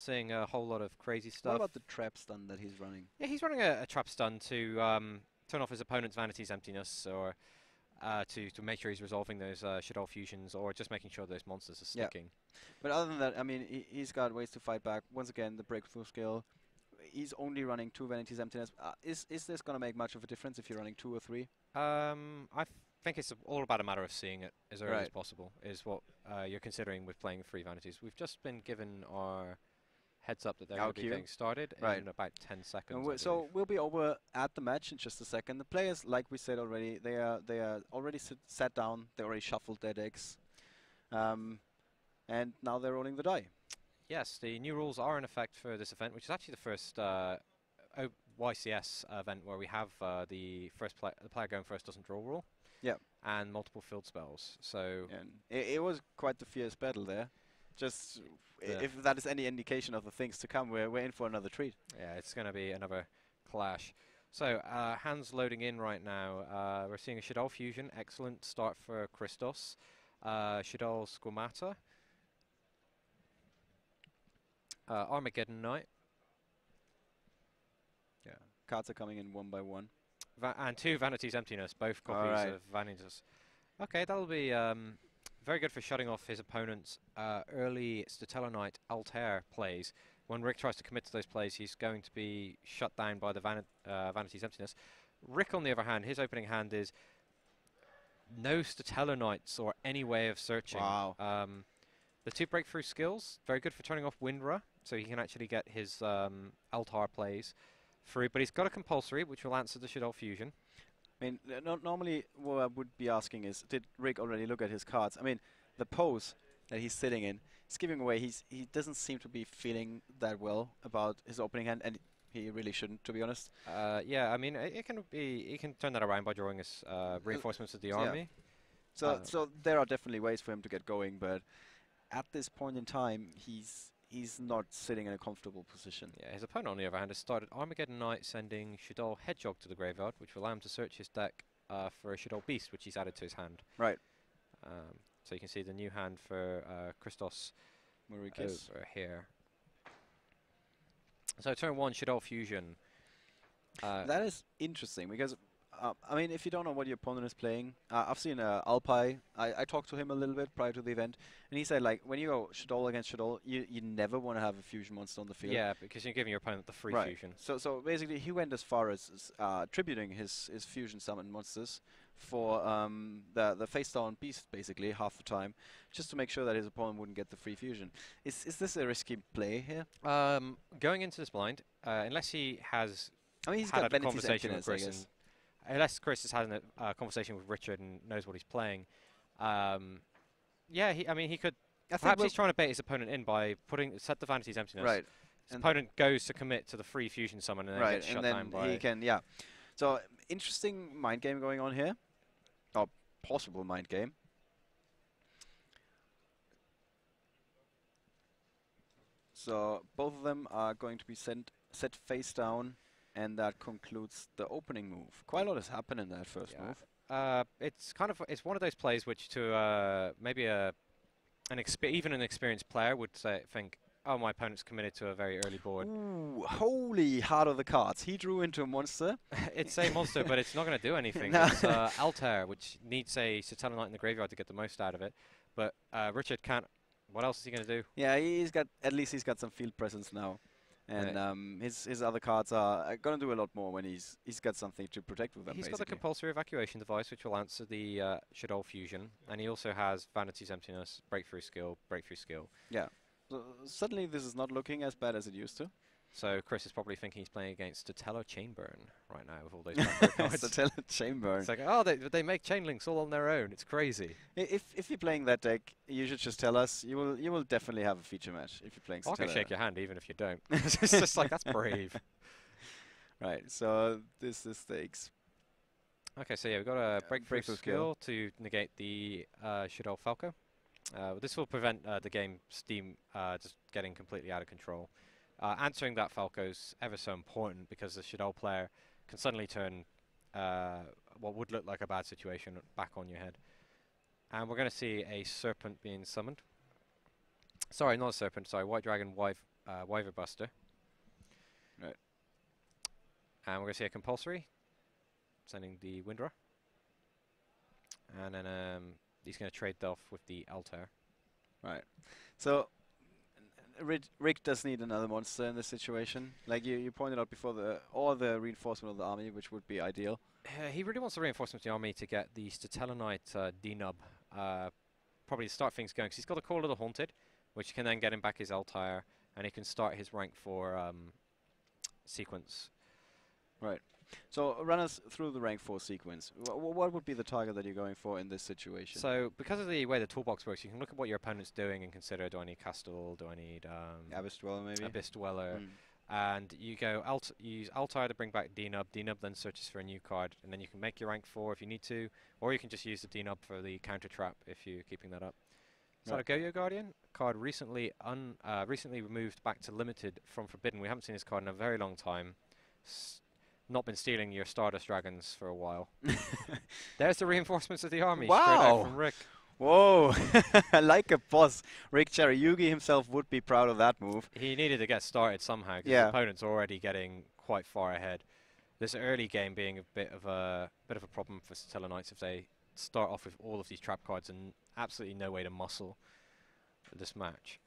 seeing a whole lot of crazy stuff. What about the trap stun that he's running? Yeah, he's running a trap stun to turn off his opponent's Vanity's Emptiness, or to make sure he's resolving those Shadoll fusions, or just making sure those monsters are sticking. But other than that, I mean, he's got ways to fight back. Once again, the breakthrough skill. He's only running 2 Vanity's Emptiness. Is this going to make much of a difference if you're running 2 or 3? I think it's all about a matter of seeing it as early as Right. possible, is what you're considering with playing 3 Vanities. We've just been given our heads up that they're going to be getting started in about 10 seconds. So we'll be over at the match in just a second. The players, like we said already, they are already sat down. They already shuffled their decks, and now they're rolling the die. Yes, the new rules are in effect for this event, which is actually the first YCS event where we have the player going first doesn't draw rule. Yeah. And multiple field spells. So and it was quite the fierce battle there. Just if that is any indication of the things to come, we're in for another treat. Yeah, it's going to be another clash. So hands loading in right now. We're seeing a Shadoll fusion. Excellent start for Christos. Shadoll Squamata. Armageddon Knight. Yeah, cards are coming in one by one. And 2 Vanity's Emptiness, both copies of Vanitas. Okay, that'll be very good for shutting off his opponent's early Satellarknight Altair plays. When Rick tries to commit to those plays, he's going to be shut down by the Vanity's Emptiness. Rick, on the other hand, his opening hand is no Satellarknights or any way of searching. Wow. The 2 breakthrough skills, very good for turning off Windra, so he can actually get his Altar plays through. But he's got a compulsory, which will answer the Shadoll fusion. I mean, normally what I would be asking is, did Rick already look at his cards? I mean, the pose that he's sitting in, he's giving away. He doesn't seem to be feeling that well about his opening hand, and he really shouldn't, to be honest. Yeah, I mean, it can be. He can turn that around by drawing his reinforcements of the army. So there are definitely ways for him to get going, but at this point in time, he's not sitting in a comfortable position. Yeah, his opponent, on the other hand, has started Armageddon Knight, sending Shadoll Hedgehog to the graveyard, which will allow him to search his deck for a Shadoll Beast, which he's added to his hand. Right. So you can see the new hand for Christos Mourikis over here. So turn 1, Shadoll Fusion. That is interesting because, I mean, if you don't know what your opponent is playing, I've seen Alpai. I talked to him a little bit prior to the event, and he said, like, when you go Shadoll against Shadoll, you never want to have a fusion monster on the field. Yeah, because you're giving your opponent the free fusion. So basically, he went as far as tributing his fusion summon monsters for the face down beast, basically, half the time, just to make sure that his opponent wouldn't get the free fusion. Is this a risky play here? Going into this blind, unless he has... I mean, he's had got a conversation with Chris, Chris, unless Chris has had a conversation with Richard and knows what he's playing. Yeah, I mean, he could... Perhaps he's trying to bait his opponent in by set the Vanity's Emptiness. Right. His opponent goes to commit to the free fusion summon and then gets shut down by... he can, yeah. So, interesting mind game going on here. Or possible mind game. So, both of them are going to be set face down, and that concludes the opening move. Quite a lot has happened in that first move. It's kind of one of those plays which to maybe even an experienced player would think, oh, my opponent's committed to a very early board. Ooh, holy heart of the cards. He drew into a monster. It's a monster, but it's not going to do anything. It's Altair, which needs a Satellarknight in the graveyard to get the most out of it. But Richard can't. What else is he going to do? Yeah, at least he's got some field presence now. And his other cards are going to do a lot more when he's got something to protect with them. He's got the compulsory evacuation device, which will answer the Shadoll fusion, and he also has Vanity's Emptiness, breakthrough skill. Yeah. So suddenly this is not looking as bad as it used to. So Chris is probably thinking he's playing against Stellar Chainburn right now with all those cards. Stellar Chainburn. It's like, oh, they make chain links all on their own. It's crazy. If you're playing that deck, you should just tell us. You will definitely have a feature match if you're playing Stellar. I can shake your hand even if you don't. It's just like, that's brave. Right. So this is stakes. Okay. So yeah, we've got a breakthrough skill to negate the Shadoll Falco. This will prevent the game Steam just getting completely out of control. Answering that Falco is ever so important because the Shadoll player can suddenly turn what would look like a bad situation back on your head. And we're going to see a Serpent being summoned. Sorry, not a Serpent, sorry, White Dragon Wyver Buster. Right. And we're going to see a compulsory, sending the Windra. And then he's going to trade off with the Altair. Right. So Rick does need another monster in this situation. Like you pointed out before, or the reinforcement of the army, which would be ideal. He really wants the reinforcement of the army to get the Satellarknight D-Nub, probably to start things going, because he's got a Call of the Haunted, which can then get him back his Altair, and he can start his rank 4 sequence. Right. So run us through the rank 4 sequence. What would be the target that you're going for in this situation? So because of the way the toolbox works, you can look at what your opponent's doing and consider, do I need Castle, do I need Abyss Dweller maybe? Abyss Dweller. And you go use Altair to bring back D-Nub. D-Nub then searches for a new card, and then you can make your rank 4 if you need to, or you can just use the D-Nub for the counter trap if you're keeping that up. Right. Go-Yo Guardian card recently removed back to limited from Forbidden. We haven't seen this card in a very long time. Not been stealing your Stardust Dragons for a while. There's the reinforcements of the army. Wow. Straight out from Rick. Whoa, like a boss. Rick Cherryugi himself would be proud of that move. He needed to get started somehow because his opponent's already getting quite far ahead. This early game being a bit of a problem for Satellarknights if they start off with all of these trap cards and absolutely no way to muscle this match.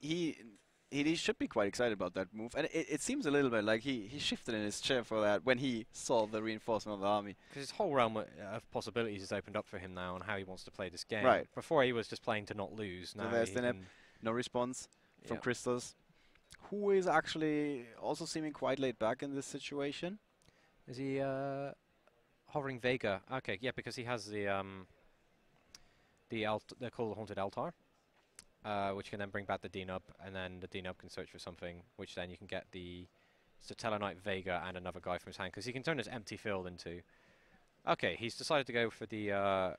He should be quite excited about that move, and it seems a little bit like he shifted in his chair for that when he saw the reinforcement of the army. Because his whole realm of possibilities is opened up for him now on how he wants to play this game. Right. Before he was just playing to not lose. So now there's no response from Christos, who is actually also seeming quite laid back in this situation. Is he hovering Vega? Okay, yeah, because he has the they're called the Haunted Altar. Which can then bring back the D-Nub, and then the D-Nub can search for something, which then you can get the Satellarknight Vega and another guy from his hand, because he can turn this empty field into... Okay, he's decided to go for the... I'll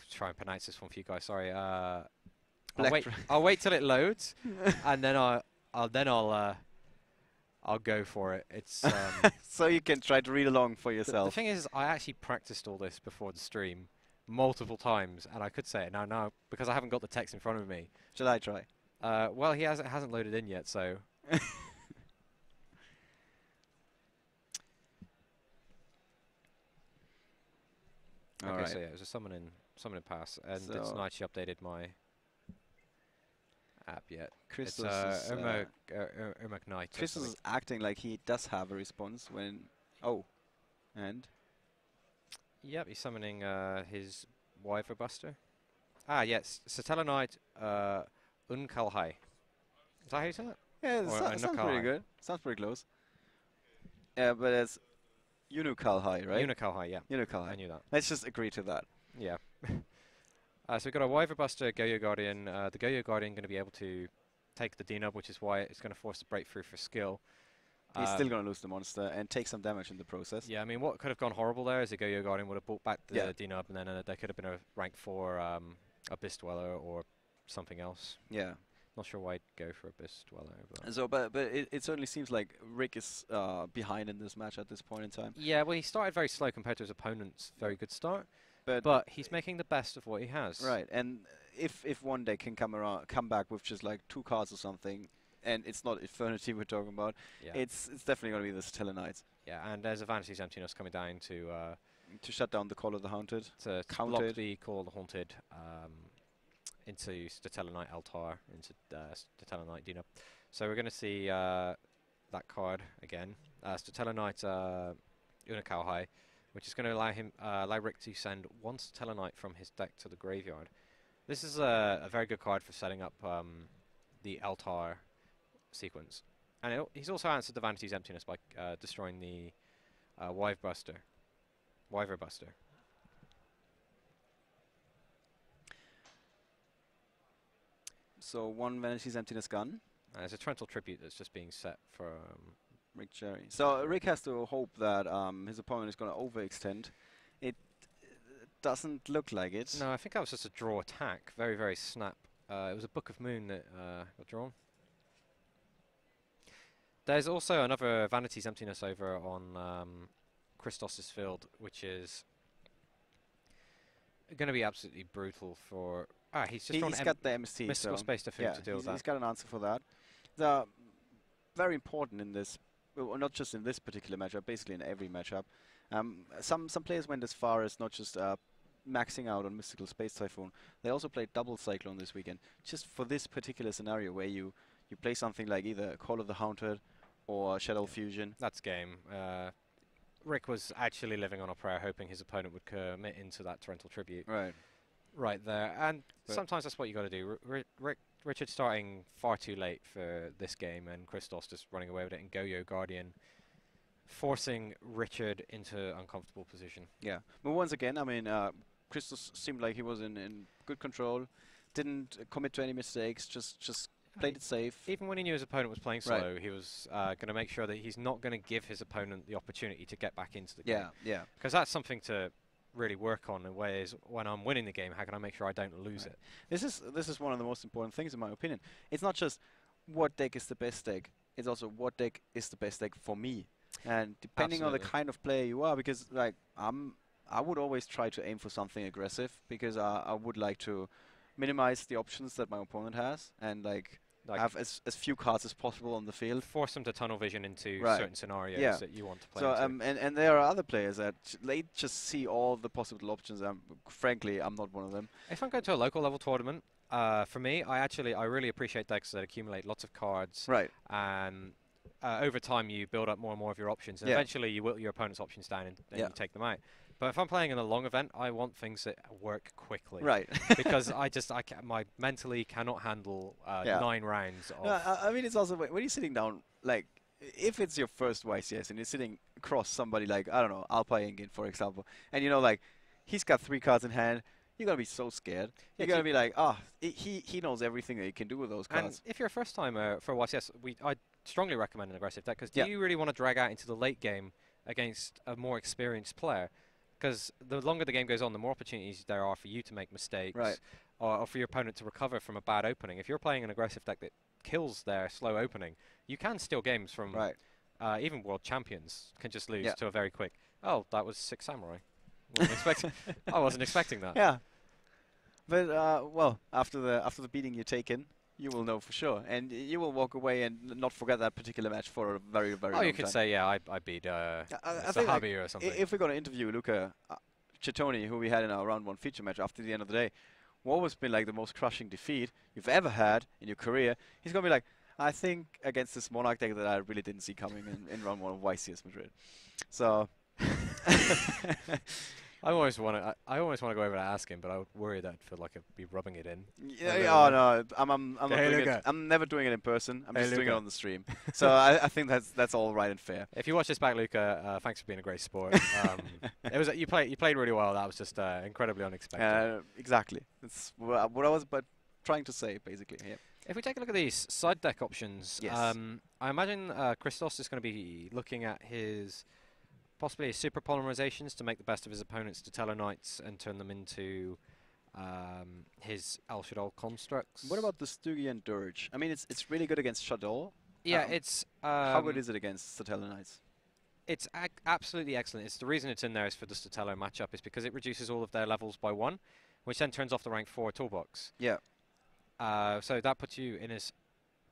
try and pronounce this one for you guys, sorry. I'll wait till it loads, and then I'll go for it. It's so you can try to read along for yourself. The thing is, I actually practiced all this before the stream multiple times, and I could say it now because I haven't got the text in front of me. Shall I try? Well, it hasn't loaded in yet, so. Okay, so yeah, it was a summon in pass, and so it's not actually updated my app yet. Christos it's Knight. Christos is acting like he does have a response when. And. Yep, he's summoning his Wyver Buster. Ah, yes, Satellarknight Unkalhai. Is that how you say it? Yeah, sounds pretty good. Sounds pretty close. Yeah, but it's Unukalhai, right? Unukalhai, yeah. Unukalhai. I knew that. Let's just agree to that. Yeah. So we've got a Wyver Buster, Go-Yo Guardian. The Go-Yo Guardian going to be able to take the D-Nub, which is why it's going to force the breakthrough for skill. He's still going to lose the monster and take some damage in the process. Yeah, I mean, what could have gone horrible there is the Go-Yo Guardian would have brought back the D-Nub, and then there could have been a rank 4 Abyss Dweller or something else. Yeah. Not sure why I'd go for Abyss Dweller. So, but it certainly seems like Rick is behind in this match at this point in time. Yeah, well, he started very slow compared to his opponent's very good start, but he's making the best of what he has. Right, and if one day can come back with just like 2 cards or something, and it's not Eternity we're talking about. Yeah. It's definitely going to be the Satellarknights. Yeah, and there's a Vanity's Emptiness coming down to shut down the Call of the Haunted. To block the Call of the Haunted into Satellarknight Altar, into Satellarknight D-Nub. So we're going to see that card again. Satellarknight Unukalhai, which is going to allow Rick to send 1 Satellarknight from his deck to the graveyard. This is a very good card for setting up the Altar sequence, and he's also answered the Vanity's Emptiness by destroying the Wyver Buster. So 1 Vanity's Emptiness gun. There's a Trental Tribute that's just being set for Rick Cherry. So Rick has to hope that his opponent is going to overextend. It doesn't look like it. No, I think that was just a draw attack. Very, very snap. It was a Book of Moon that got drawn. There's also another Vanity's Emptiness over on Christos' field, which is going to be absolutely brutal for He's just he's got the MST. mystical so space to yeah, deal with that. he's got an answer for that. They're very important in this, well, not just in this particular matchup, basically in every matchup. Some players went as far as not just maxing out on Mystical Space Typhoon. They also played Double Cyclone this weekend, just for this particular scenario where you play something like either Call of the Haunted or Shadow Fusion. That's game. Rick was actually living on a prayer, hoping his opponent would commit into that Torrential Tribute. Right there. And sometimes that's what you got to do. Richard starting far too late for this game, and Christos just running away with it, and Go-Yo Guardian forcing Richard into uncomfortable position. Yeah. But once again, I mean, Christos seemed like he was in good control, didn't commit to any mistakes, just played it safe. Even when he knew his opponent was playing slow, he was going to make sure that he's not going to give his opponent the opportunity to get back into the game. Yeah. Because that's something to really work on in ways when I'm winning the game, how can I make sure I don't lose it? This is one of the most important things in my opinion. It's not just what deck is the best deck, it's also what deck is the best deck for me. And depending on the kind of player you are, because like I would always try to aim for something aggressive, because I would like to minimize the options that my opponent has, and like have as few cards as possible on the field. Force them to tunnel vision into certain scenarios that you want to play so into. And there are other players that they just see all the possible options. Frankly, I'm not one of them. If I'm going to a local level tournament, for me, I really appreciate decks that accumulate lots of cards. And over time, you build up more and more of your options, and eventually you whittle your opponent's options down and you take them out. But if I'm playing in a long event, I want things that work quickly. Because my mentally cannot handle 9 rounds of... I mean, it's also, when you're sitting down, like, if it's your first YCS and you're sitting across somebody like, I don't know, Alpine Engin, for example, and you know, like, he's got 3 cards in hand, you're going to be so scared. You're going to be like, he knows everything that he can do with those cards. And if you're a first timer for YCS, I strongly recommend an aggressive deck, because do you really want to drag out into the late game against a more experienced player? Because the longer the game goes on, the more opportunities there are for you to make mistakes, or for your opponent to recover from a bad opening. If you're playing an aggressive deck that kills their slow opening, you can steal games from even world champions can just lose to a very quick, oh, that was 6 Samurai. I wasn't expecting that. Yeah. But, well, after the beating you taken, you will know for sure, and you will walk away and not forget that particular match for a very, very long time. Oh, you could say, I beat Sahabi or something. If we're going to interview Luca Cittoni, who we had in our round 1 feature match after the end of the day, what was been like the most crushing defeat you've ever had in your career, he's going to be like, I think against this Monarch deck that I really didn't see coming in round 1 of YCS Madrid. So... I always want to go over and ask him, but I would worry that I'd be rubbing it in. Oh no, I'm not doing it. I'm never doing it in person. I'm just doing it on the stream. So I think that's all right and fair. If you watch this back, Luca, thanks for being a great sport. You played really well. That was just incredibly unexpected. Exactly. That's what I was trying to say, basically. Yeah. If we take a look at these side deck options, I imagine Christos is going to be looking at his possibly his super polymerizations to make the best of his opponent's Satellarknights and turn them into his El Shaddol constructs. What about the Stygian Dirge? I mean, it's really good against Shaddol. Yeah, it's... how good is it against Satellarknights? It's absolutely excellent. It's the reason it's in there is for the Satellar matchup, is because it reduces all of their levels by 1, which then turns off the rank 4 toolbox. Yeah. So that puts you in a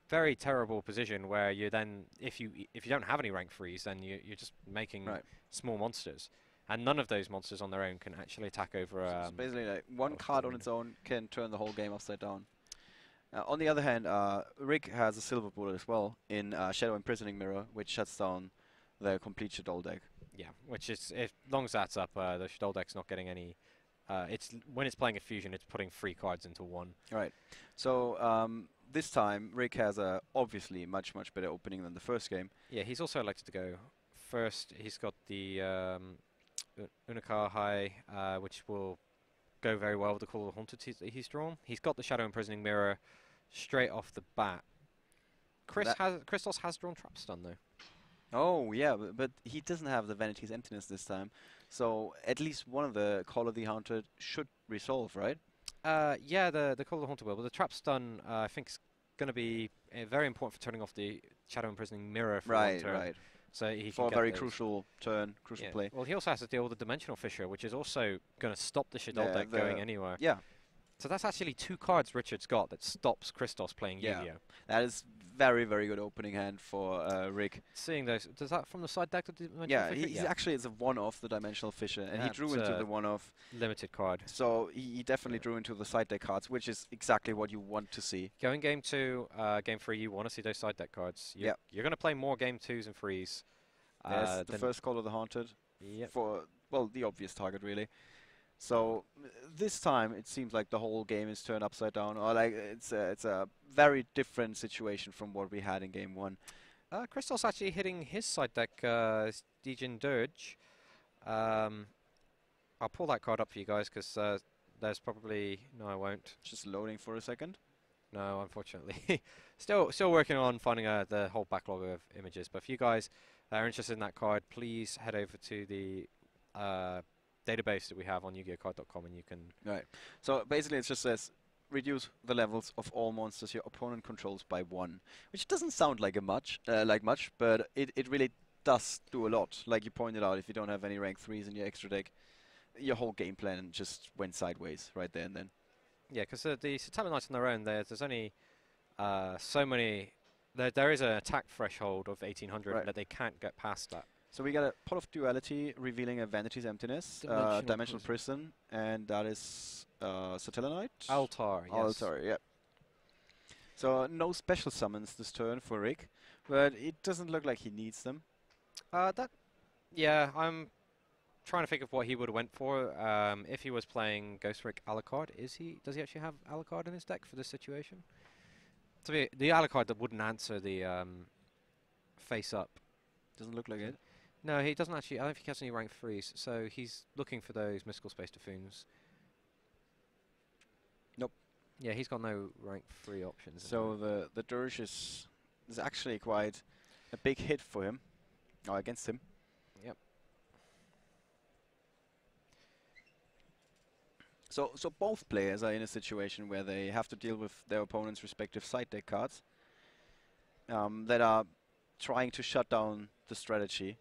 very terrible position where you then, if you don't have any rank 3s, then you're just making small monsters, and none of those monsters on their own can actually attack over. So basically, like, one card on its own can turn the whole game upside down. On the other hand, Rick has a silver bullet as well in Shadow Imprisoning Mirror, which shuts down the complete Shaddol deck. Yeah, which is, as long as that's up, the Shaddol deck's not getting any. When it's playing a fusion, it's putting 3 cards into 1. Right. So this time, Rick has a obviously much better opening than the first game. Yeah, he's also elected to go first. He's got the Unikar High, which will go very well with the Call of the Haunted he's drawn. He's got the Shadow Imprisoning Mirror straight off the bat. Christos has drawn Trapstun though. Oh yeah, but he doesn't have the Vanity's Emptiness this time. So at least one of the Call of the Haunted should resolve, right? Yeah, the Call of the Haunted will. But the Trapstun, I think, is going to be very important for turning off the Shadow Imprisoning Mirror for one turn. Right. So he for a very crucial turn, crucial play. Well, he also has to deal with the Dimensional Fissure, which is also going to stop the Shaddol deck going anywhere. Yeah. So that's actually 2 cards Richard's got that stops Christos playing Yu-Gi-Oh. That is very, very good opening hand for Rick. Seeing those, does that from the side deck? He's actually it's a one-off, the Dimensional Fisher, and he drew into the one-off. Limited card. So he definitely drew into the side deck cards, which is exactly what you want to see. Going game 2, game 3, you want to see those side deck cards. You're going to play more game 2s and 3s. There's the first Call of the Haunted. Yep. For, well, the obvious target, really. So this time it seems like the whole game is turned upside down, or like it's a very different situation from what we had in game 1. Christos actually hitting his side deck, Djinn Dirge. I'll pull that card up for you guys because there's probably no, I won't. Just loading for a second. No, unfortunately, still working on finding the whole backlog of images. But if you guys are interested in that card, please head over to the database that we have on YuGiOhCard.com, and you can. Right. So basically, it just says reduce the levels of all monsters your opponent controls by 1, which doesn't sound like much, but it really does do a lot. Like you pointed out, if you don't have any rank 3s in your extra deck, your whole game plan just went sideways right there and then. Yeah, because the Satellarknights on their own, there's only so many. There is an attack threshold of 1800 that they can't get past that. So we got a Pot of Duality revealing a Vanity's Emptiness, Dimensional Prison, and that is Satellarknight? Altar, yes. Altar, yeah. So no special summons this turn for Rick, but it doesn't look like he needs them. Yeah, I'm trying to think of what he would have went for if he was playing Ghost Rick Alucard. Does he actually have Alucard in his deck for this situation? To be the Alucard that wouldn't answer the face up. Doesn't look like it. No, he doesn't actually. I don't think he has any rank 3s, so he's looking for those Mystical Space Typhoons. Nope. Yeah, he's got no rank 3 options. So the Dirge is actually quite a big hit for him, or against him. Yep. So both players are in a situation where they have to deal with their opponent's respective side deck cards that are trying to shut down the strategy.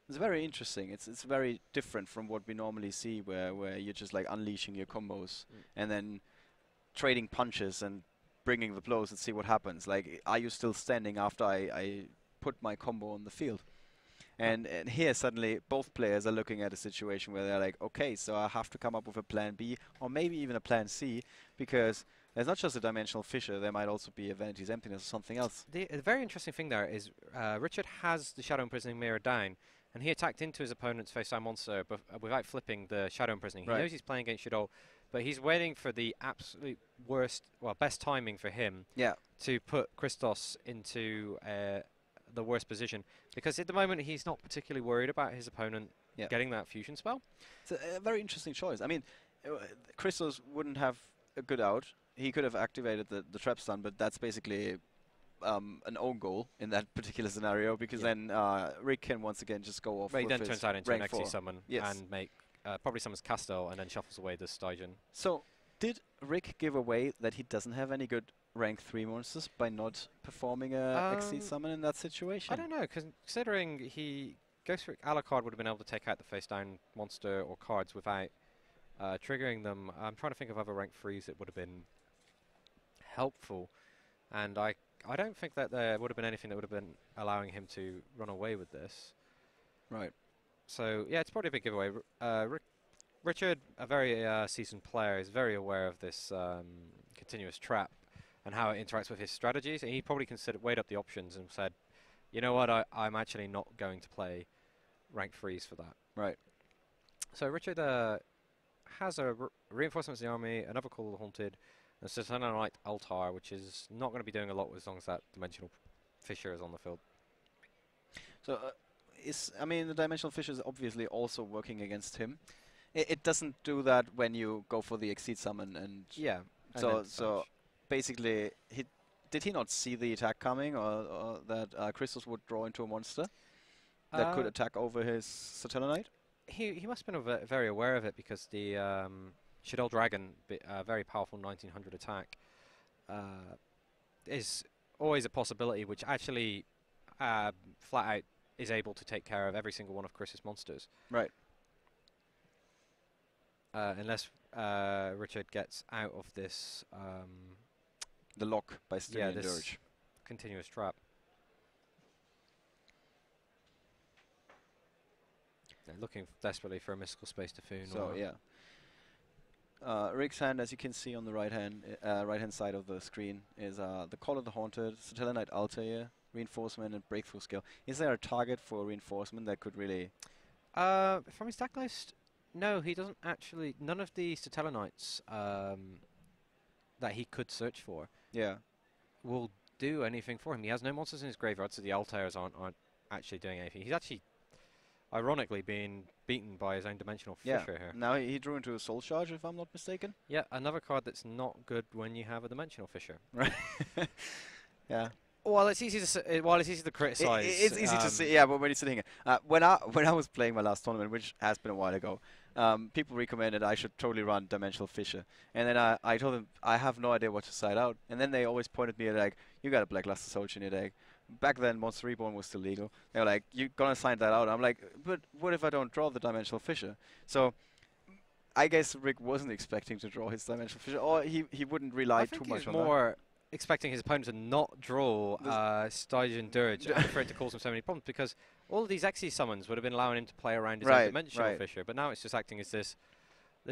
It's very interesting. It's very different from what we normally see, where you're just like unleashing your combos and then trading punches and bringing the blows and see what happens. Like, are you still standing after I put my combo on the field? And here suddenly both players are looking at a situation where they're like, okay, so I have to come up with a plan B or maybe even a plan C, because there's not just a Dimensional Fissure, there might also be a Vanity's Emptiness or something else. The very interesting thing there is Richard has the Shadow Imprisoning Mirror down, and he attacked into his opponent's face-down monster without flipping the Shadow Imprisoning. He knows he's playing against Shaddolls, but he's waiting for the absolute best timing for him to put Christos into the worst position, because at the moment he's not particularly worried about his opponent getting that fusion spell. It's a very interesting choice. I mean, Christos wouldn't have a good out. He could have activated the trap stun, but that's basically an own goal in that particular scenario, because then Rick can once again just go off. But he then turns out into an XC 4 summon and make probably summons Castel and then shuffles away the Stygian. So did Rick give away that he doesn't have any good rank 3 monsters by not performing a Exceed summon in that situation? I don't know, considering Ghost Rick Alucard would have been able to take out the face down monster or cards without triggering them. I'm trying to think of other rank 3s that would have been helpful, and I don't think that there would have been anything that would have been allowing him to run away with this. Right. So yeah, it's probably a big giveaway. Richard, a very seasoned player, is very aware of this continuous trap and how it interacts with his strategies, and he probably weighed up the options and said, you know what, I'm actually not going to play rank 3s for that. Right. So Richard has a Reinforcements of the Army, another Call of the Haunted, and Satellarknight Altar, which is not going to be doing a lot as long as that Dimensional Fissure is on the field. So I mean, the Dimensional Fissure is obviously also working against him. It doesn't do that when you go for the Exceed summon, and so basically, did he not see the attack coming, or that Christos would draw into a monster that could attack over his Satellarknight? He must have been very aware of it, because the Shaddolls Dragon, a very powerful 1900 attack, is always a possibility, which actually flat out is able to take care of every single one of Chris's monsters. Right. Unless Richard gets out of this the lock by Stygian this Dirge. continuous trap. They're looking desperately for a mystical space typhoon. So yeah. Rick's hand, as you can see on the right hand side of the screen, is the Call of the Haunted, Satellarknight Altair, reinforcement and breakthrough skill. Is there a target for reinforcement that could really? From his deck list, no, he doesn't actually. None of the Satellarknights that he could search for, will do anything for him. He has no monsters in his graveyard, so the Altairs aren't actually doing anything. He's actually, ironically, being beaten by his own Dimensional Fissure here. Now he drew into a Soul Charge, if I'm not mistaken. Yeah, another card that's not good when you have a Dimensional Fissure. Right. Yeah. Well, it's easy to criticize. It's easy to see, yeah. But when you're sitting here, when I was playing my last tournament, which has been a while ago, people recommended I should totally run Dimensional Fissure, and then I told them I have no idea what to side out, and then they always pointed me at like, you got a Blackluster Soldier in your deck. Back then, Monster Reborn was still legal. They were like, you're gonna sign that out. I'm like, but what if I don't draw the Dimensional Fissure? So I guess Rick wasn't expecting to draw his Dimensional Fissure, or he wouldn't rely too much on that. More expecting his opponent to not draw Stygian Dirge and for it to cause him so many problems, because all of these Xyz summons would have been allowing him to play around his own Dimensional Fissure, but now it's just acting as this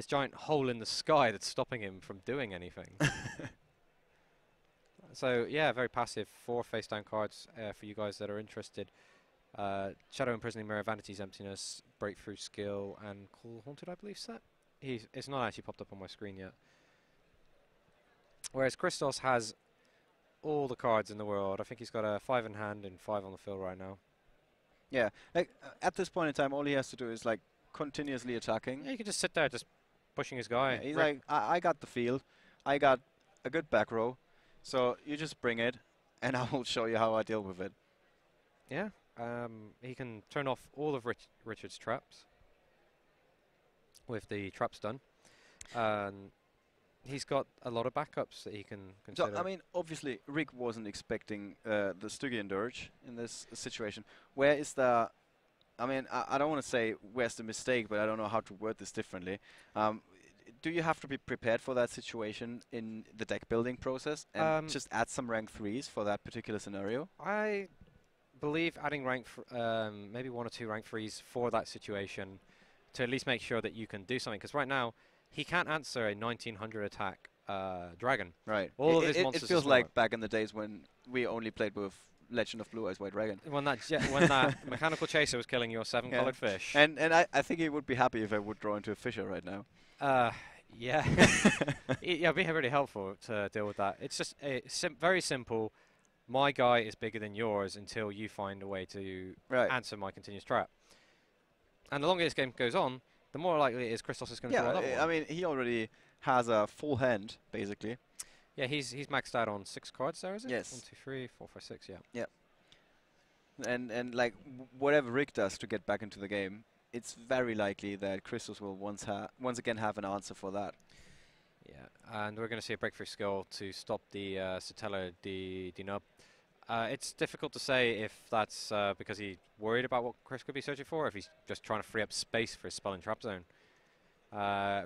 giant hole in the sky that's stopping him from doing anything. So yeah, very passive. 4 face down cards for you guys that are interested. Shadow Imprisoning Mirror, Vanity's Emptiness, Breakthrough Skill, and Call Haunted, I believe, set. It's not actually popped up on my screen yet. Whereas Christos has all the cards in the world. I think he's got a 5 in hand and 5 on the field right now. Yeah, like at this point in time, all he has to do is like continuously attacking. Yeah, he can just sit there, just pushing his guy. Yeah, he's like, I got the field, I got a good back row, so you just bring it, and I will show you how I deal with it. Yeah, he can turn off all of Richard's traps with the traps done. He's got a lot of backups that he can consider. So, I mean, obviously, Rick wasn't expecting the Stygian Dirge in this situation. Where is the... I mean, I don't want to say where's the mistake, but I don't know how to word this differently. Do you have to be prepared for that situation in the deck building process and just add some rank 3s for that particular scenario? I believe adding maybe 1 or 2 rank 3s for that situation to at least make sure that you can do something. Because right now, he can't answer a 1900 attack dragon. Right. All of his monsters it feels like back in the days when we only played with Legend of Blue Eyes White Dragon. When that mechanical chaser was killing your 7-colored fish. And I think he would be happy if I would draw into a Fissure right now. Yeah. It'd be really helpful to deal with that. It's just very simple. My guy is bigger than yours until you find a way to answer my continuous trap. And the longer this game goes on, the more likely it is Christos is going to draw another one. I mean, he already has a full hand, basically. Yeah, he's maxed out on 6 cards there, is it? Yes. 1, 2, 3, 4, 5, 6, yeah. Yeah. And like, whatever Rick does to get back into the game, it's very likely that Christos will once again have an answer for that. Yeah, and we're going to see a breakthrough skill to stop the Satellar de-nub. It's difficult to say if that's because he's worried about what Chris could be searching for, or if he's just trying to free up space for his spell and trap zone.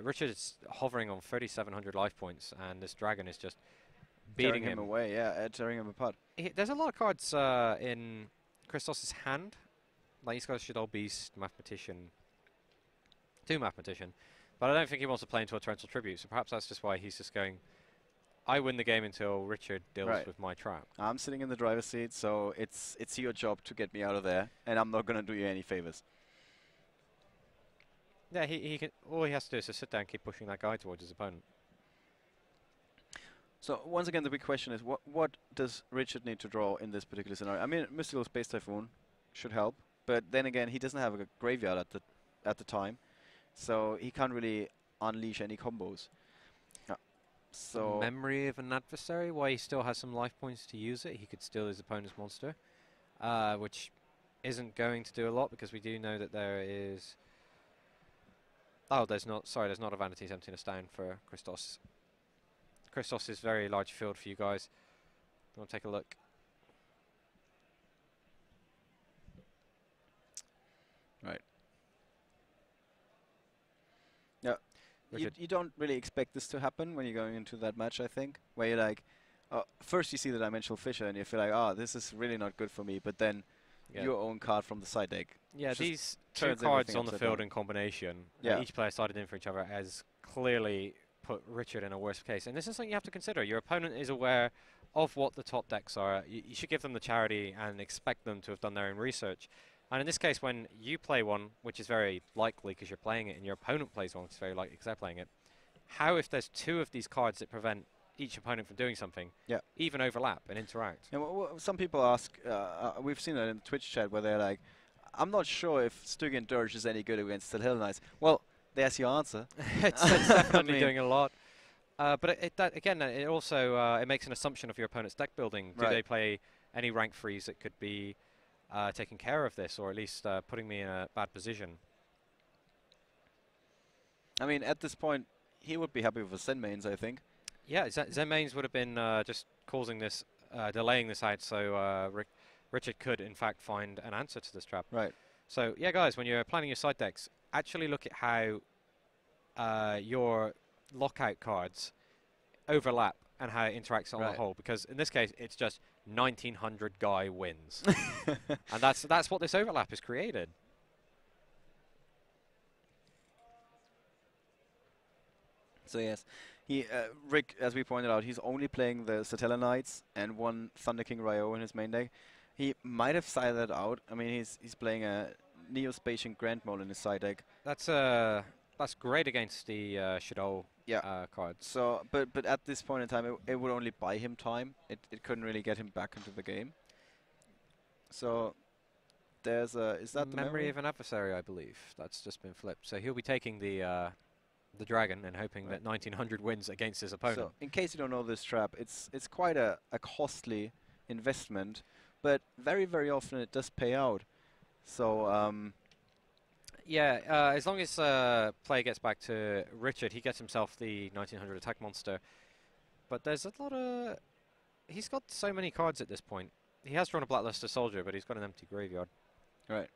Richard is hovering on 3,700 life points, and this dragon is just beating him away, tearing him apart. There's a lot of cards in Christos' hand. Like, he's got a Shadoll Beast, Mathematician, 2 Mathematician, but I don't think he wants to play into a Torrential Tribute, so perhaps that's just why he's just going, I win the game until Richard deals with my trap. I'm sitting in the driver's seat, so it's your job to get me out of there, and I'm not going to do you any favors. Yeah, he can. All he has to do is just sit down and keep pushing that guy towards his opponent. So once again, the big question is, what does Richard need to draw in this particular scenario? I mean, Mystical Space Typhoon should help, but then again, he doesn't have a graveyard at the time, so he can't really unleash any combos. So Memory of an Adversary, while he still has some life points to use it, he could steal his opponent's monster, which isn't going to do a lot because we do know that there is... Oh, there's not a Vanity's Emptiness down for Christos. Christos is very large field for you guys. We'll take a look. Right. Yeah. you don't really expect this to happen when you're going into that match, I think, where you're like, first you see the Dimensional Fissure and you feel like, oh, this is really not good for me, but then your own card from the side deck. Yeah, these two cards on the field in combination, each player sided in for each other, has clearly put Richard in a worse case. And this is something you have to consider. Your opponent is aware of what the top decks are. You should give them the charity and expect them to have done their own research. And in this case, when you play one, which is very likely because you're playing it, and your opponent plays one, which is very likely because they're playing it, how if there's two of these cards that prevent each opponent from doing something, even overlap and interact? Yeah, some people ask, we've seen that in the Twitch chat, where they're like, I'm not sure if Stygian Dirge is any good against Satellarknights. Well, there's your answer. It's definitely doing a lot. But it also it makes an assumption of your opponent's deck building. Do they play any rank freeze that could be taking care of this, or at least putting me in a bad position? I mean, at this point, he would be happy with the Zen mains, I think. Yeah, Zen mains would have been just causing this, delaying this out, so Richard could, in fact, find an answer to this trap. Right. So, yeah, guys, when you're planning your side decks, actually look at how your lockout cards overlap and how it interacts on the whole. Because in this case, it's just 1900 guy wins, and that's what this overlap has created. So yes, Rick, as we pointed out, he's only playing the Satellarknights and one Thunder King Ryo in his main deck. He might have sided that out. I mean, he's playing a Neo-Spatian Grand Mole in his side deck. That's great against the Shadow cards. So, but at this point in time, it would only buy him time. It couldn't really get him back into the game. So there's is that the memory of an adversary? I believe that's just been flipped. So he'll be taking the dragon and hoping that 1900 wins against his opponent. So in case you don't know this trap, it's quite a costly investment, but very often it does pay out. So yeah, as long as play gets back to Richard, he gets himself the 1900 attack monster. But there's a lot of... He's got so many cards at this point. He has drawn a Blackluster Soldier, but he's got an empty graveyard. Right.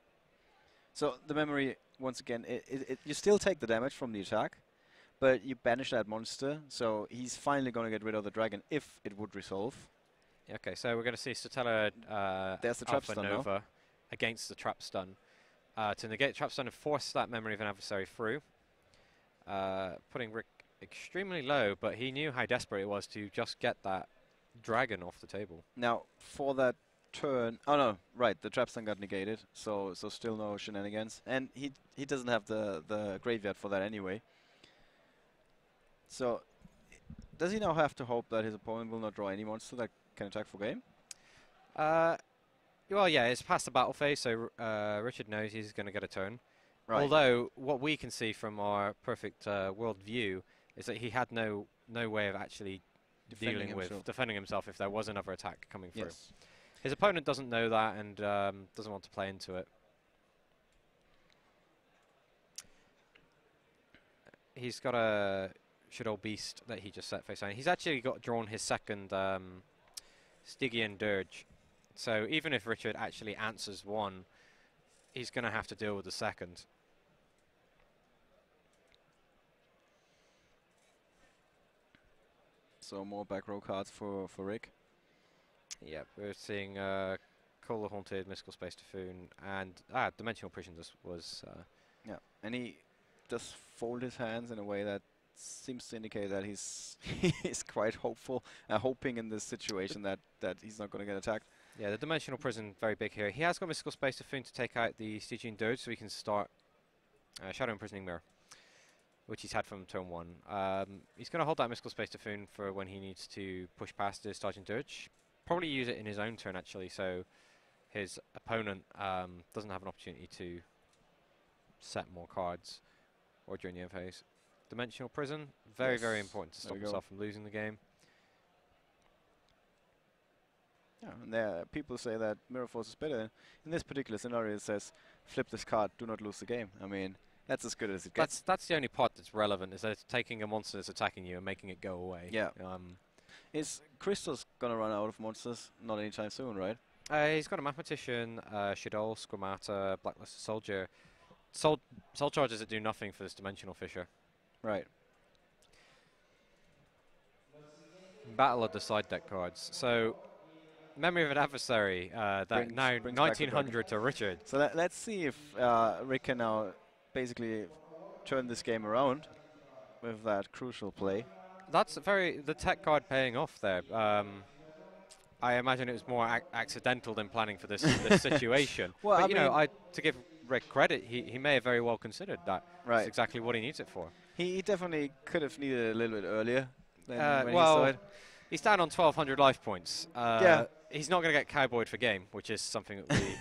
So the memory, once again, you still take the damage from the attack, but you banish that monster, so he's finally going to get rid of the dragon if it would resolve. Okay, so we're going to see Statella there's the trap Alpha stun Nova now. Against the trap stun. To negate trap stun and force that memory of an adversary through. Putting Rick extremely low, but he knew how desperate it was to just get that dragon off the table. Now, for that turn... Oh, no, right, the trap stun got negated, so still no shenanigans. And he doesn't have the graveyard for that anyway. So, does he now have to hope that his opponent will not draw any monster that can attack for game? Well, yeah, it's past the battle phase, so Richard knows he's going to get a turn. Right. Although, what we can see from our perfect world view is that he had no way of actually defending himself if there was another attack coming through. Yes. His opponent doesn't know that and doesn't want to play into it. He's got a Shadow Beast that he just set face down. He's actually drawn his second Stygian Dirge. So even if Richard actually answers one, he's going to have to deal with the second. So more back row cards for Rick. Yep, we're seeing Call the Haunted, Mystical Space Typhoon, and Dimensional Prison was... yeah, and he does fold his hands in a way that seems to indicate that he's quite hopeful, hoping in this situation that he's not going to get attacked. Yeah, the Dimensional Prison, very big here. He has got Mystical Space Typhoon to take out the Stygian Dirge, so he can start Shadow Imprisoning Mirror, which he's had from turn 1. He's going to hold that Mystical Space Typhoon for when he needs to push past his Stygian Dirge. Probably use it in his own turn, actually, so his opponent doesn't have an opportunity to set more cards or during the end phase. Dimensional Prison, very important to stop himself from losing the game. Yeah, and there people say that Mirror Force is better. In this particular scenario, it says, flip this card, do not lose the game. I mean, that's as good as it gets. That's the only part that's relevant, is that it's taking a monster that's attacking you and making it go away. Yeah. Is Christos going to run out of monsters? Not anytime soon, right? He's got a Mathematician, Shaddolls, Squamata, Blackluster Soldier. Soul Charges that do nothing for this Dimensional Fissure. Right. Battle of the side deck cards. So, Memory of an Adversary, that now brings 1900 to Richard. So let's see if Rick can now basically turn this game around with that crucial play. That's the tech card paying off there. I imagine it was more accidental than planning for this situation. Well, but, you know, to give Rick credit, he may have very well considered that. Right. That's exactly what he needs it for. He definitely could have needed it a little bit earlier than when well, he saw it. He's down on 1,200 life points. Yeah. He's not going to get cowboyed for game, which is something that we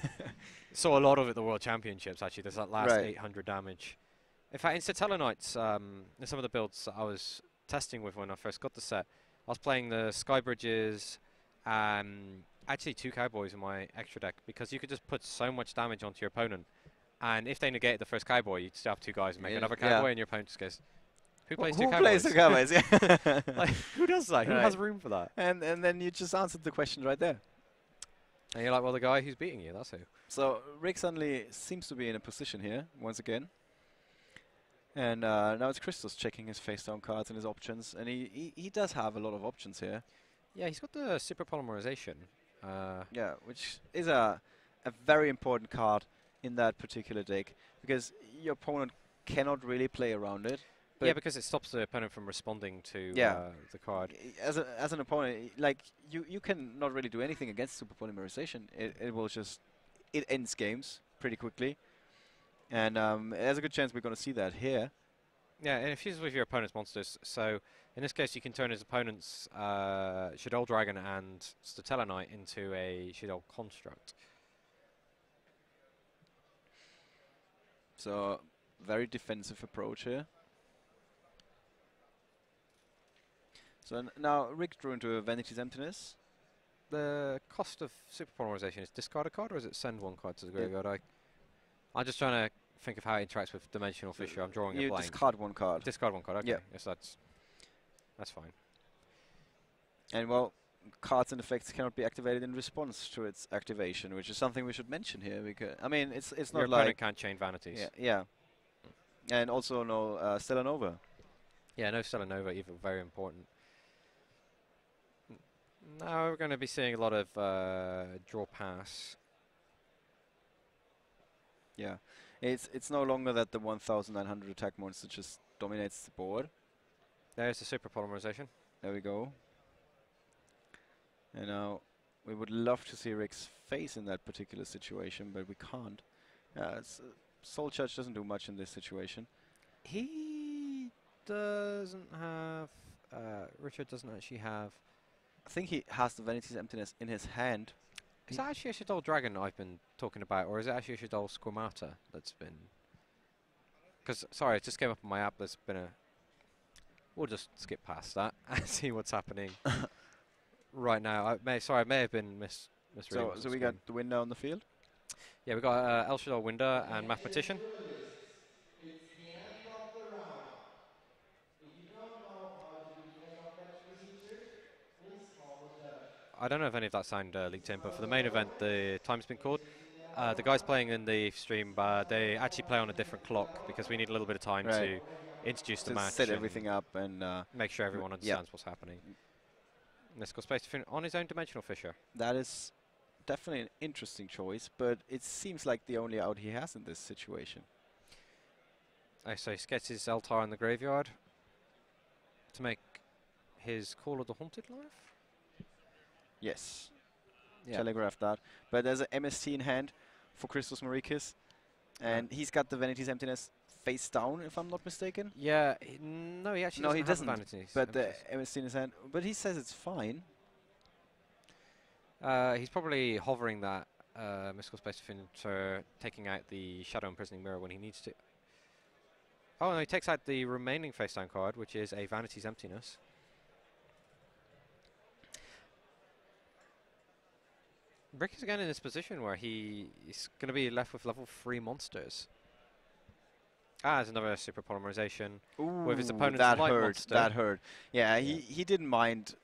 saw a lot of at the World Championships, actually. There's that last 800 damage. In fact, in Satellarknights, in some of the builds that I was testing with when I first got the set, I was playing the Sky Bridges, actually 2 cowboys in my extra deck, because you could just put so much damage onto your opponent. And if they negated the first cowboy, you'd still have 2 guys and make another cowboy, and your opponent just goes, who plays 2 cowboys? Who plays 2 cowboys? Yeah. Like, who does that? Who has room for that? And then you just answered the question right there. And you're like, well, the guy who's beating you, that's who. So Rick suddenly seems to be in a position here, once again. And now it's Christos checking his face-down cards and his options. And he does have a lot of options here. Yeah, he's got the super polymerization. Yeah, which is a very important card in that particular deck, because your opponent cannot really play around it. Yeah, because it stops the opponent from responding to the card. As an opponent, like you can not really do anything against super polymerization. It will just ends games pretty quickly, and there's a good chance we're going to see that here. Yeah, and it fuses with your opponent's monsters. So in this case, you can turn his opponent's Shadoll Dragon and Satellarknight into a Shadoll Construct. So very defensive approach here. So now Rick drew into a Vanity's Emptiness. The cost of super polymerization is discard a card, or is it send 1 card to the graveyard? I'm just trying to think of how it interacts with Dimensional Fissure. I'm drawing a blank. You discard 1 card. Discard 1 card, okay. Yeah. Yes, that's fine. And well, cards and effects cannot be activated in response to its activation, which is something we should mention here, because I mean it's not your like opponent can't chain Vanities. Yeah. And also no Stellar Nova. Yeah, no Stellar Nova either, very important. Now we're going to be seeing a lot of draw pass. Yeah, it's no longer that the 1,900 attack monster just dominates the board. There's the super polymerization. There we go. And now we would love to see Rick's face in that particular situation, but we can't. Soul Church doesn't do much in this situation. He doesn't have... Richard doesn't actually have... I think he has the Vanity's Emptiness in his hand. Is that actually a Shadoll Dragon I've been talking about, or is it actually a Shadoll Squamata that's been... Because, sorry, it just came up on my app, there's been a... We'll just skip past that and see what's happening right now. I may have been misreading. So we got the window on the field? Yeah, we got El Shaddol Winder and Mathematician. I don't know if any of that sound leaked in, but for the main event, the time's been called. The guys playing in the stream, they actually play on a different clock because we need a little bit of time to introduce the match. Set everything up and make sure everyone understands what's happening. And let's go Space to on his own Dimensional Fissure. That is definitely an interesting choice, but it seems like the only out he has in this situation. So he gets his Eltar in the graveyard to make his Call of the Haunted Life? Yes. Yeah. Telegraph that. But there's an MST in hand for Christos Mourikis, and he's got the Vanity's Emptiness face down, if I'm not mistaken. Yeah. No, he actually doesn't have Vanity's but the MST in his hand. But he says it's fine. He's probably hovering that Mystical Space Defender, taking out the Shadow Imprisoning Mirror when he needs to. Oh, no, he takes out the remaining face down card, which is a Vanity's Emptiness. Rick is again in this position where he's going to be left with level 3 monsters. There's another super polymerization with his opponent's light monster. That hurt. Yeah, he didn't mind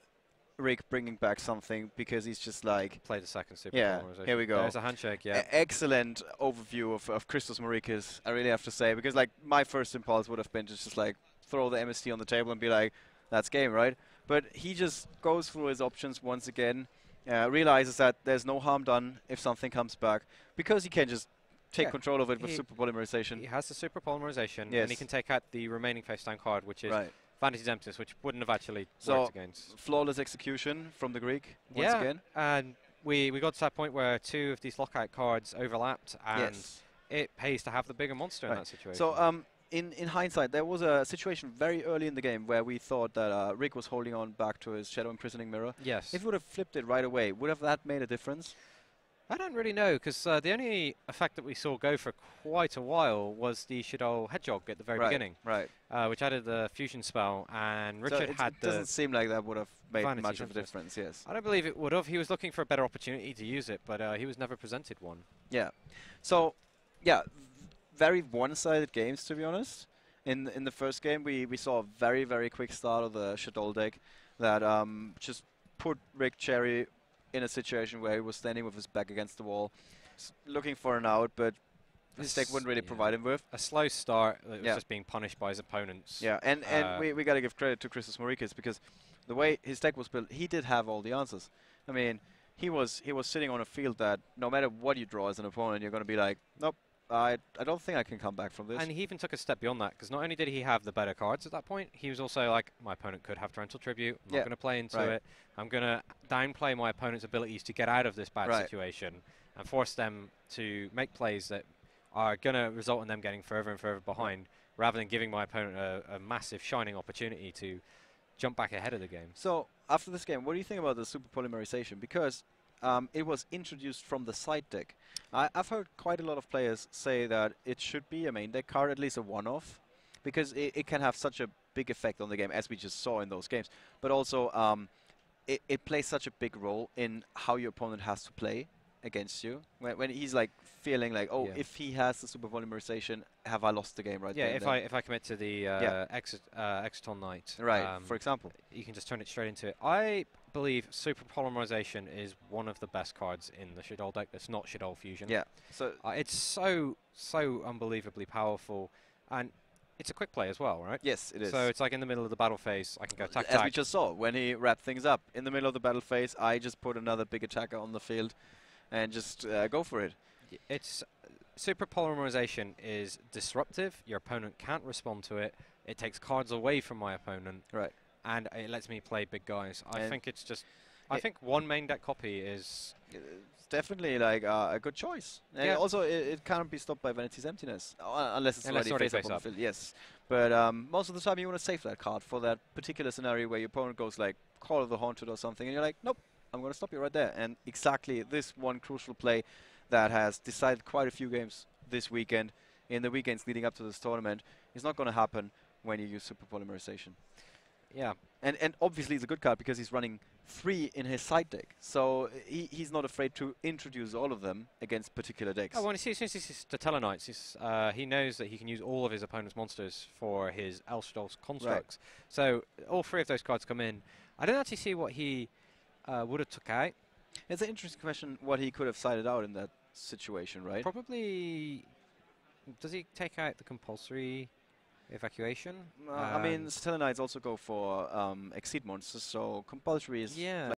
Rick bringing back something because he's just like... Play the second super polymerization. Here we go. There's a handshake, yeah. Excellent overview of Christos Mourikis, I really have to say, because like my first impulse would have been to just like throw the MST on the table and be like, that's game, right? But he just goes through his options once again, realizes that there's no harm done if something comes back, because he can just take control of it with super polymerization. He has the super polymerization, yes. and he can take out the remaining face down card, which is Vanity's Emptiness, which wouldn't have actually worked against. Flawless execution from the Greek once again. And we got to that point where 2 of these lockout cards overlapped, and it pays to have the bigger monster in that situation. So in hindsight, there was a situation very early in the game where we thought that Rick was holding on back to his Shadow Imprisoning Mirror. Yes. If he would have flipped it right away, would have that made a difference? I don't really know, because the only effect that we saw go for quite a while was the Shadow Hedgehog at the very beginning, which added the fusion spell, and Richard had the... It doesn't seem like that would have made much of a difference, yes. I don't believe it would have. He was looking for a better opportunity to use it, but he was never presented one. Yeah. So, yeah, very one-sided games, to be honest. In the first game, we saw a very, very quick start of the Shaddolls deck that just put Rick Cherry in a situation where he was standing with his back against the wall, looking for an out, but his deck wouldn't really provide him with. A slow start that was just being punished by his opponents. Yeah, and we got to give credit to Christos Mourikis, because the way his deck was built, he did have all the answers. I mean, he was sitting on a field that no matter what you draw as an opponent, you're going to be like, nope, I don't think I can come back from this. And he even took a step beyond that, because not only did he have the better cards at that point, he was also like, my opponent could have Torrential Tribute, I'm not going to play into it, I'm going to downplay my opponent's abilities to get out of this bad situation and force them to make plays that are going to result in them getting further and further behind, rather than giving my opponent a massive shining opportunity to jump back ahead of the game. So, after this game, what do you think about the super polymerization? Because it was introduced from the side deck. I've heard quite a lot of players say that it should be a main deck card, at least a one-off, because it can have such a big effect on the game, as we just saw in those games. But also, it plays such a big role in how your opponent has to play against you. When he's like feeling like, oh, if he has the super polymerization, have I lost the game right there? Yeah, if I commit to the Exciton Knight, for example, you can just turn it straight into it. I believe super polymerization is one of the best cards in the Shaddolls deck. That's not Shaddolls Fusion. Yeah, so it's so unbelievably powerful, and it's a quick play as well, right? Yes, it is. So it's like in the middle of the battle phase, I can go attack. As we just saw, when he wrapped things up in the middle of the battle phase, I just put another big attacker on the field, and just go for it. It's super polymerization is disruptive. Your opponent can't respond to it. It takes cards away from my opponent. And it lets me play big guys. I think it's just... I think one main deck copy is... It's definitely like a good choice. And also, it can't be stopped by Vanity's Emptiness, unless it's already face up on the field. Yes. But most of the time, you want to save that card for that particular scenario where your opponent goes like, Call of the Haunted or something, and you're like, nope, I'm going to stop you right there. And exactly this one crucial play that has decided quite a few games this weekend, in the weekends leading up to this tournament, is not going to happen when you use super polymerization. Yeah. And obviously it's a good card because he's running 3 in his side deck. So he's not afraid to introduce all of them against particular decks. Oh, well, since he sees the Satellarknights, he knows that he can use all of his opponent's monsters for his Shaddolls constructs. So all 3 of those cards come in. I don't actually see what he would have took out. It's an interesting question what he could have sided out in that situation, right? Probably... Does he take out the compulsory... evacuation? I mean, Satellarknights also go for exceed monsters, so compulsory is